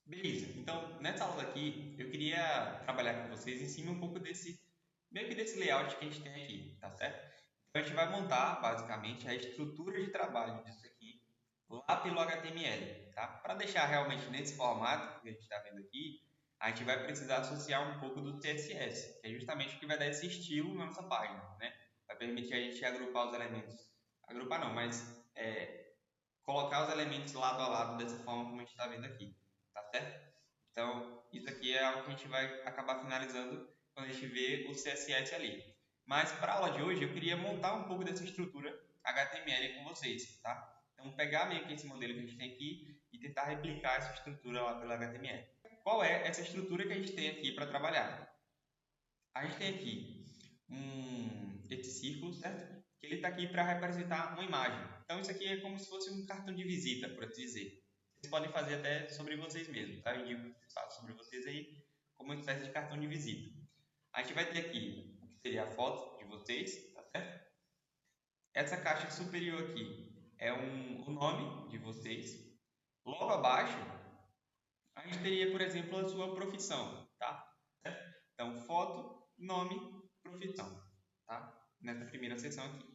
Beleza, então nessa aula aqui eu queria trabalhar com vocês em cima um pouco meio que desse layout que a gente tem aqui, tá certo? Então a gente vai montar basicamente a estrutura de trabalho disso aqui lá pelo HTML, tá? Para deixar realmente nesse formato que a gente está vendo aqui, a gente vai precisar associar um pouco do CSS, que é justamente o que vai dar esse estilo na nossa página, né? Vai permitir a gente agrupar os elementos, agrupar não, mas colocar os elementos lado a lado dessa forma como a gente está vendo aqui, tá certo? Então, isso aqui é algo que a gente vai acabar finalizando quando a gente vê o CSS ali. Mas para a aula de hoje, eu queria montar um pouco dessa estrutura HTML com vocês, tá? Então, pegar meio que esse modelo que a gente tem aqui e tentar replicar essa estrutura lá pelo HTML. Qual é essa estrutura que a gente tem aqui para trabalhar? A gente tem aqui esse círculo, certo? Que ele está aqui para representar uma imagem. Então, isso aqui é como se fosse um cartão de visita, por assim dizer. Vocês podem fazer até sobre vocês mesmos, tá? Eu digo que vocês façam sobre vocês aí como uma espécie de cartão de visita. A gente vai ter aqui o que seria a foto de vocês, tá certo? Essa caixa superior aqui é o nome de vocês. Logo abaixo, a gente teria, por exemplo, a sua profissão, tá? Então, foto, nome, profissão, tá? Nessa primeira seção aqui.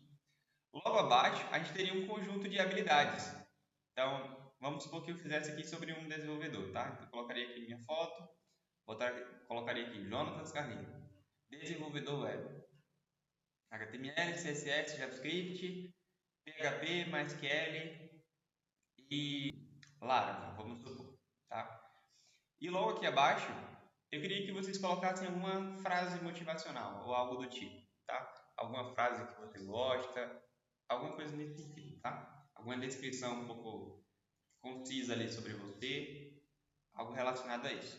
Logo abaixo, a gente teria um conjunto de habilidades. Então, vamos supor que eu fizesse aqui sobre um desenvolvedor, tá? Então, eu colocaria aqui minha foto, colocaria aqui Jonatas Carneiro, desenvolvedor web, HTML, CSS, JavaScript, PHP, MySQL e Laravel, vamos supor, tá? E logo aqui abaixo, eu queria que vocês colocassem alguma frase motivacional ou algo do tipo, tá? Alguma frase que você gosta, alguma coisa nesse sentido, tá? Alguma descrição um pouco concisa ali sobre você, algo relacionado a isso.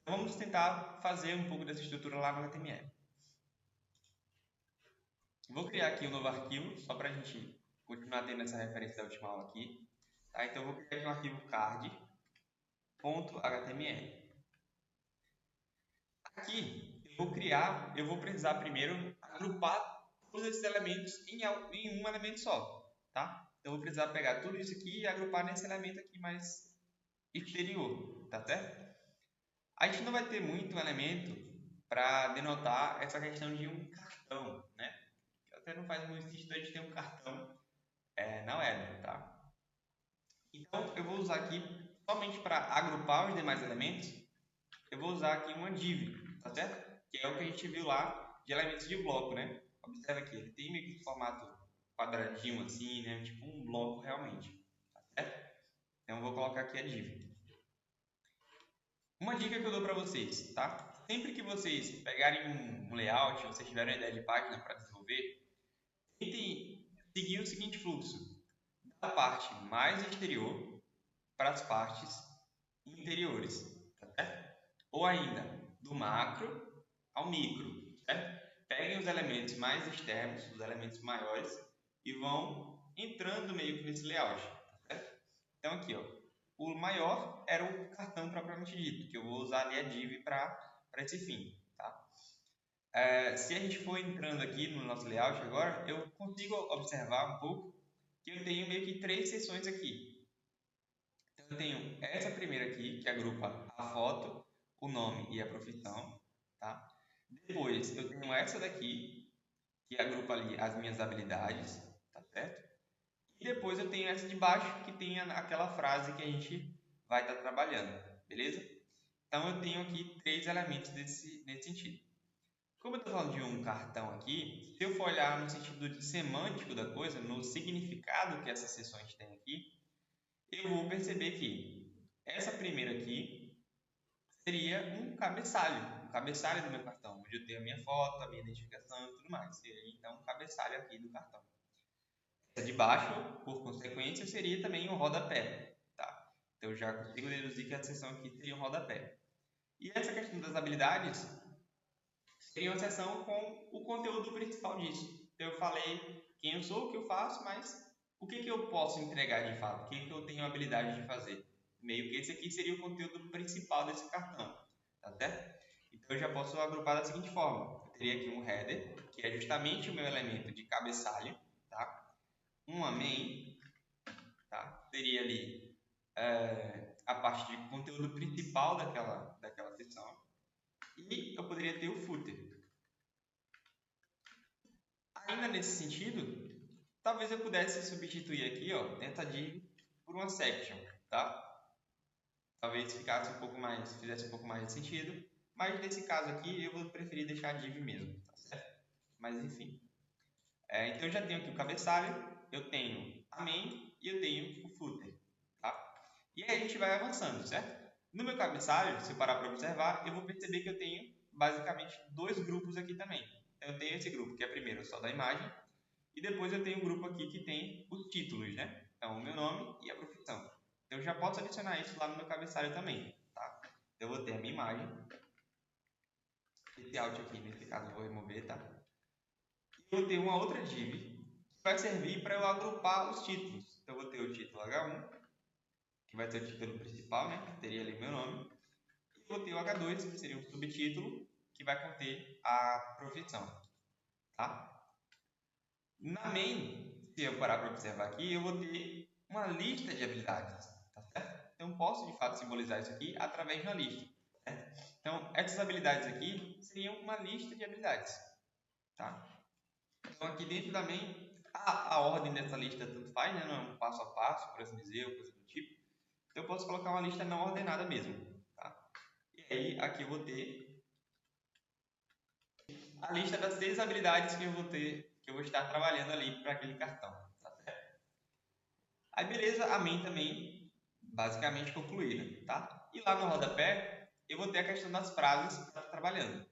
Então vamos tentar fazer um pouco dessa estrutura lá no HTML. Vou criar aqui um novo arquivo, só para a gente continuar tendo essa referência da última aula aqui. Tá? Então eu vou criar aqui um arquivo card.html. Aqui eu vou precisar primeiro agrupar todos esses elementos em um elemento só, tá? Então eu vou precisar pegar tudo isso aqui e agrupar nesse elemento aqui mais exterior, tá certo? A gente não vai ter muito elemento para denotar essa questão de um cartão, né? Até não faz muito sentido a gente ter um cartão na web, tá? Então eu vou usar aqui somente para agrupar os demais elementos, eu vou usar aqui uma div, tá certo? Que é o que a gente viu lá de elementos de bloco, né? Observa aqui, ele tem meio que formato quadradinho assim, né? Tipo um bloco realmente, tá certo? Então eu vou colocar aqui a div. Uma dica que eu dou para vocês, tá? Sempre que vocês pegarem um layout, vocês tiverem uma ideia de página para desenvolver, tentem seguir o seguinte fluxo: da parte mais exterior para as partes interiores, tá certo? Ou ainda, do macro ao micro, certo? Peguem os elementos mais externos, os elementos maiores, e vão entrando meio que nesse layout, certo? Então aqui, ó, o maior era o cartão propriamente dito, que eu vou usar ali a div para esse fim, tá? Se a gente for entrando aqui no nosso layout agora, eu consigo observar um pouco que eu tenho meio que três seções aqui. Então eu tenho essa primeira aqui, que agrupa a foto, o nome e a profissão, tá? Depois eu tenho essa daqui, que agrupa ali as minhas habilidades, tá certo? E depois eu tenho essa de baixo, que tem aquela frase que a gente vai estar trabalhando, beleza? Então eu tenho aqui três elementos nesse sentido. Como eu estou falando de um cartão aqui, se eu for olhar no sentido semântico da coisa, no significado que essas seções têm aqui, eu vou perceber que essa primeira aqui seria um cabeçalho do meu cartão, onde eu tenho a minha foto, a minha identificação e tudo mais. Seria então um cabeçalho aqui do cartão. Essa de baixo, por consequência, seria também um rodapé, tá? Então eu já consigo deduzir que a seção aqui seria um rodapé. E essa questão das habilidades seria uma seção com o conteúdo principal disso. Então eu falei quem eu sou, o que eu faço, mas o que eu posso entregar de fato? O que eu tenho habilidade de fazer? Meio que esse aqui seria o conteúdo principal desse cartão, tá certo? Então eu já posso agrupar da seguinte forma: eu teria aqui um header, que é justamente o meu elemento de cabeçalho, tá? Uma main, tá? Seria ali a parte de conteúdo conteúdo principal daquela seção. E eu poderia ter o footer. Ainda nesse sentido, talvez eu pudesse substituir aqui, ó, essa div por uma section, tá? Talvez ficasse fizesse um pouco mais de sentido, mas nesse caso aqui eu vou preferir deixar a div mesmo, tá certo? Mas enfim. Então eu já tenho aqui o cabeçalho, eu tenho a main e eu tenho o footer, tá? E aí a gente vai avançando, certo? No meu cabeçalho, se eu parar para observar, eu vou perceber que eu tenho basicamente dois grupos aqui também. Eu tenho esse grupo que é primeiro só da imagem e depois eu tenho um grupo aqui que tem os títulos, né? Então o meu nome e a profissão. Eu já posso adicionar isso lá no meu cabeçalho também, tá? Eu vou ter a minha imagem. Esse alt aqui, nesse caso, eu vou remover, tá? E eu vou ter uma outra div que vai servir para eu agrupar os títulos. Então eu vou ter o título H1, que vai ser o título principal, né? Que teria ali meu nome. E vou ter o H2, que seria um subtítulo, que vai conter a profissão, tá? Na main, se eu parar para observar aqui, eu vou ter uma lista de habilidades, tá certo? Então, eu posso, de fato, simbolizar isso aqui através de uma lista. Né? Então, essas habilidades aqui seriam uma lista de habilidades, tá? Então, aqui dentro da main, a ordem dessa lista tanto faz, né? Não é um passo a passo, por assim dizer, ou coisa do tipo. Então, eu posso colocar uma lista não ordenada mesmo, tá? E aí, aqui eu vou ter a lista das 6 habilidades que eu vou ter, que eu vou estar trabalhando ali para aquele cartão, tá certo? Aí beleza, a main também basicamente concluída, tá? E lá no rodapé eu vou ter a questão das frases que eu estou trabalhando.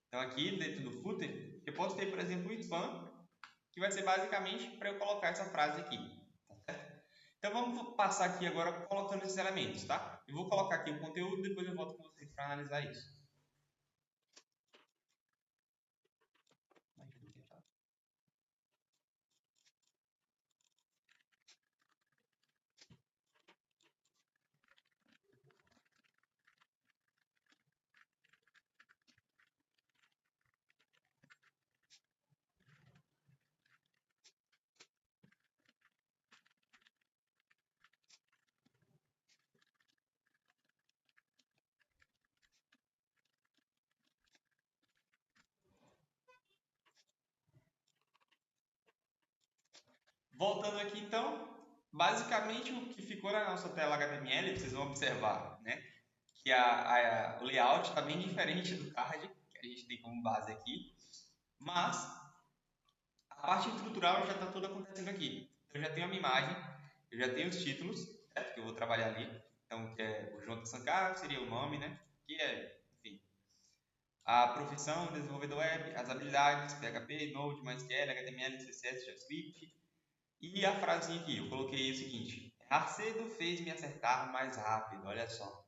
Então aqui dentro do footer eu posso ter, por exemplo, o spam, que vai ser basicamente para eu colocar essa frase aqui, tá certo? Então vamos passar aqui agora colocando esses elementos, tá? Eu vou colocar aqui o conteúdo e depois eu volto com vocês para analisar isso. Voltando aqui então, basicamente o que ficou na nossa tela HTML, vocês vão observar, né? Que o layout está bem diferente do card, que a gente tem como base aqui, mas a parte estrutural já está toda acontecendo aqui. Eu já tenho a minha imagem, eu já tenho os títulos, certo? Que eu vou trabalhar ali. Então, que é o João Sankar, seria o nome, né? Que é, enfim, a profissão, desenvolvedor web, as habilidades, PHP, Node, MySQL, HTML, CSS, JavaScript. E a frasinha aqui, eu coloquei o seguinte: Arcedo fez me acertar mais rápido, olha só.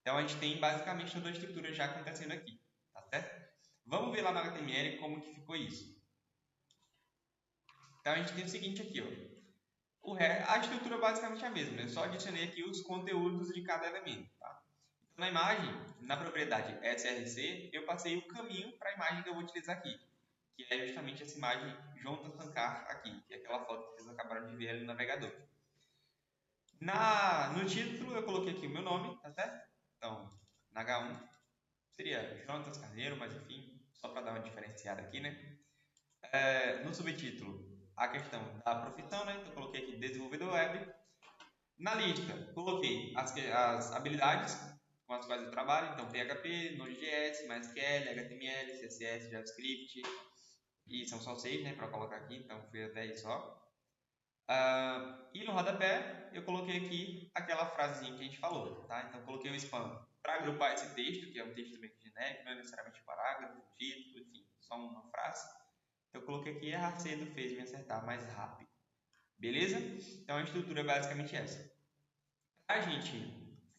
Então a gente tem basicamente toda a estrutura já acontecendo aqui, tá certo? Vamos ver lá no HTML como que ficou isso. Então a gente tem o seguinte aqui, ó. A estrutura é basicamente a mesma, eu só adicionei aqui os conteúdos de cada elemento, tá? Então, na imagem, na propriedade src, eu passei o caminho para a imagem que eu vou utilizar aqui, que é justamente essa imagem Jonathan Sankar aqui, que é aquela foto que vocês acabaram de ver ali no navegador. No título eu coloquei aqui o meu nome, tá certo? Então, na H1 seria Jonatas Carneiro, mas enfim, só para dar uma diferenciada aqui, né? No subtítulo, a questão da profissão, né? Então, eu coloquei aqui desenvolvedor web. Na lista, coloquei as habilidades com as quais eu trabalho, então PHP, Node.js, MySQL, HTML, CSS, JavaScript, e são só 6, né, para colocar aqui, então fui até aí só. E no rodapé, eu coloquei aqui aquela frasezinha que a gente falou, tá? Então, coloquei o spam para agrupar esse texto, que é um texto bem genérico, não é necessariamente um parágrafo, um título, enfim, só uma frase. Eu coloquei aqui, errar cedo fez me acertar mais rápido. Beleza? Então, a estrutura é basicamente essa. Para a gente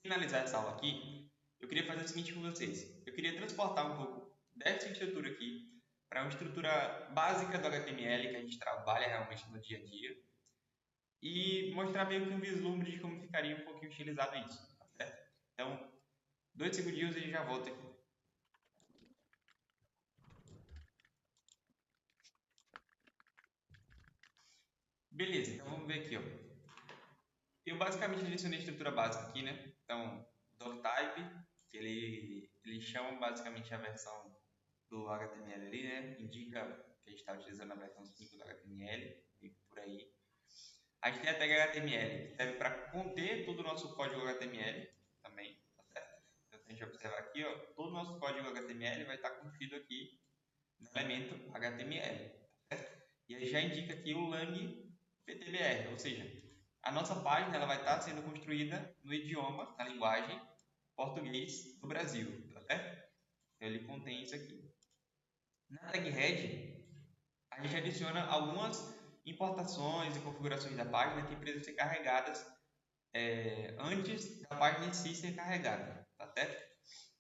finalizar essa aula aqui, eu queria fazer o seguinte com vocês. Eu queria transportar um pouco dessa estrutura aqui para uma estrutura básica do HTML que a gente trabalha realmente no dia a dia e mostrar meio que um vislumbre de como ficaria um pouquinho utilizado isso, tá certo? Então, 2 segundinhos e já volto aqui. Beleza, então vamos ver aqui, ó. Eu basicamente adicionei a estrutura básica aqui, né? Então, type, que ele chama basicamente a versão do HTML ali, né? Indica que a gente está utilizando a versão 5 do HTML e por aí. A gente tem a tag HTML, que serve para conter todo o nosso código HTML também, tá certo? Então, se a gente observar aqui, ó, todo o nosso código HTML vai estar contido aqui no elemento HTML, tá certo? E aí já indica aqui o lang PTBR, ou seja, a nossa página ela vai estar sendo construída no idioma, na linguagem português do Brasil, tá certo? Então ele contém isso aqui. Na tag head, a gente adiciona algumas importações e configurações da página que precisam ser carregadas antes da página em si ser carregada, tá certo?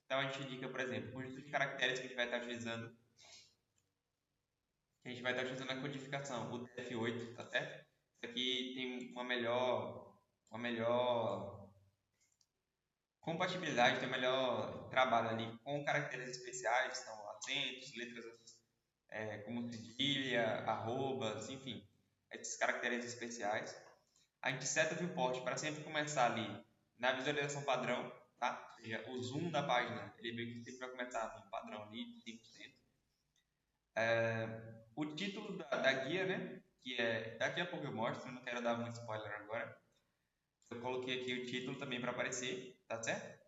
Então a gente indica, por exemplo, o conjunto de caracteres que a gente vai estar utilizando, a codificação, o DF8, tá certo? Isso aqui tem uma melhor compatibilidade, tem um melhor trabalho ali com caracteres especiais, então acentos, letras como cedilha, arrobas, enfim, esses caracteres especiais. A gente seta o viewport para sempre começar ali na visualização padrão, tá? Ou seja, o zoom da página, ele meio que sempre vai começar no padrão ali, 100%. O título da guia, né? Que daqui a pouco eu mostro, não quero dar muito spoiler agora. Eu coloquei aqui o título também para aparecer, tá certo?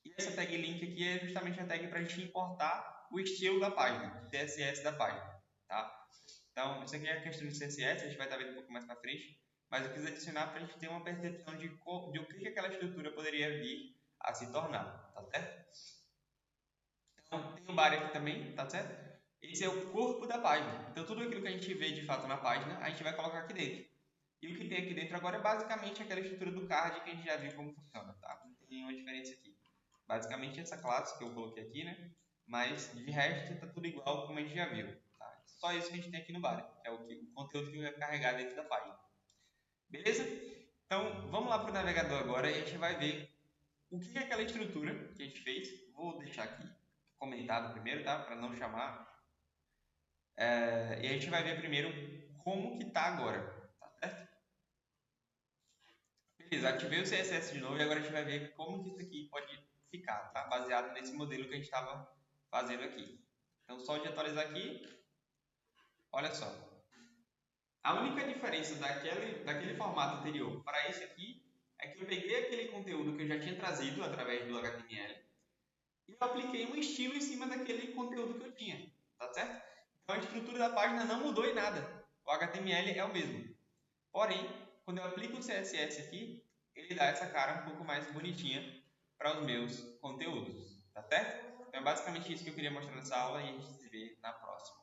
E essa tag link aqui é justamente a tag para a gente importar o estilo da página, o CSS da página, tá? Então, isso aqui é a questão de CSS, a gente vai estar vendo um pouco mais para frente, mas eu quis adicionar para a gente ter uma percepção de o que aquela estrutura poderia vir a se tornar, tá certo? Então, tem o body aqui também, tá certo? Esse é o corpo da página. Então, tudo aquilo que a gente vê de fato na página, a gente vai colocar aqui dentro. E o que tem aqui dentro agora é basicamente aquela estrutura do card que a gente já viu como funciona, tá? Não tem nenhuma diferença aqui. Basicamente essa classe que eu coloquei aqui, né? Mas de resto tá tudo igual como a gente já viu, tá? Só isso que a gente tem aqui no body, que é o conteúdo que vai carregar dentro da página. Beleza? Então, vamos lá para o navegador agora e a gente vai ver o que é aquela estrutura que a gente fez. Vou deixar aqui comentado primeiro, tá? Para não chamar. E a gente vai ver primeiro como que tá agora, tá certo? Beleza, ativei o CSS de novo e agora a gente vai ver como que isso aqui pode ficar, tá? Baseado nesse modelo que a gente estava fazendo aqui. Então, só de atualizar aqui, olha só. A única diferença daquele formato anterior para esse aqui é que eu peguei aquele conteúdo que eu já tinha trazido através do HTML e eu apliquei um estilo em cima daquele conteúdo que eu tinha, tá certo? Então a estrutura da página não mudou em nada. O HTML é o mesmo. Porém, quando eu aplico o CSS aqui, ele dá essa cara um pouco mais bonitinha para os meus conteúdos, tá certo? Então é basicamente isso que eu queria mostrar nessa aula e a gente se vê na próxima.